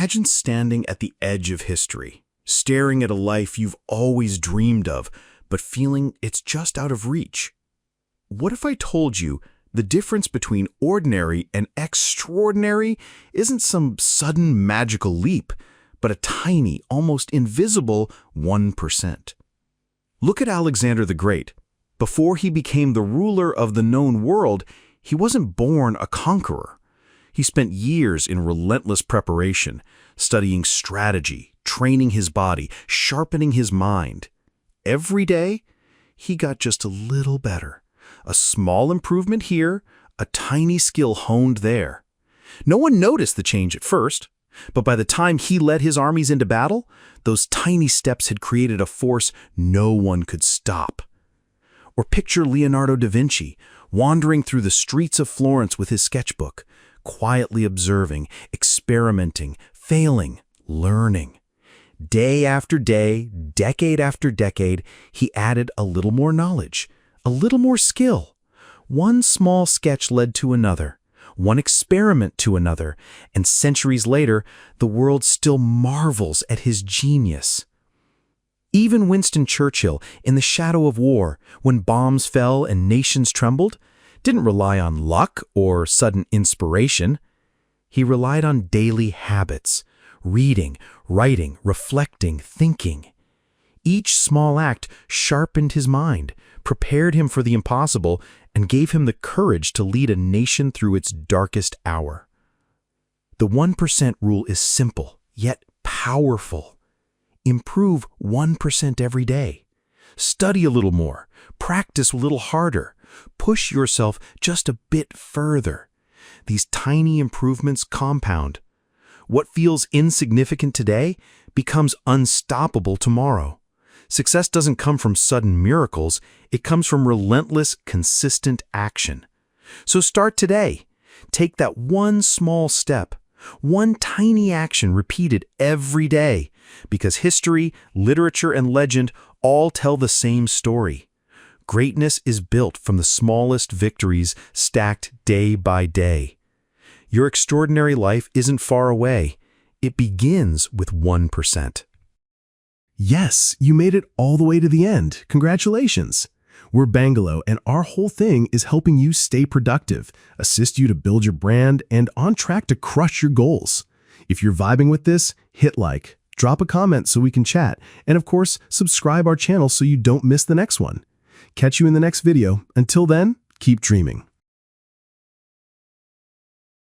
Imagine standing at the edge of history, staring at a life you've always dreamed of, but feeling it's just out of reach. What if I told you the difference between ordinary and extraordinary isn't some sudden magical leap, but a tiny, almost invisible 1%? Look at Alexander the Great. Before he became the ruler of the known world, he wasn't born a conqueror. He spent years in relentless preparation, studying strategy, training his body, sharpening his mind. Every day, he got just a little better. A small improvement here, a tiny skill honed there. No one noticed the change at first, but by the time he led his armies into battle, those tiny steps had created a force no one could stop. Or picture Leonardo da Vinci wandering through the streets of Florence with his sketchbook, quietly observing, experimenting, failing, learning. Day after day, decade after decade, he added a little more knowledge, a little more skill. One small sketch led to another, one experiment to another, and centuries later, the world still marvels at his genius. Even Winston Churchill, in the shadow of war, when bombs fell and nations trembled, didn't rely on luck or sudden inspiration. He relied on daily habits, reading, writing, reflecting, thinking. Each small act sharpened his mind, prepared him for the impossible, and gave him the courage to lead a nation through its darkest hour. The 1% rule is simple, yet powerful. Improve 1% every day. Study a little more, practice a little harder, push yourself just a bit further. These tiny improvements compound. What feels insignificant today becomes unstoppable tomorrow. Success doesn't come from sudden miracles, it comes from relentless, consistent action. So start today. Take that one small step, one tiny action repeated every day, because history, literature, and legend all tell the same story. Greatness is built from the smallest victories stacked day by day. Your extraordinary life isn't far away. It begins with 1%. Yes, you made it all the way to the end. Congratulations. We're Bangalo, and our whole thing is helping you stay productive, assist you to build your brand, and on track to crush your goals. If you're vibing with this, hit like, drop a comment so we can chat, and of course, subscribe our channel so you don't miss the next one. Catch you in the next video. Until then, keep dreaming.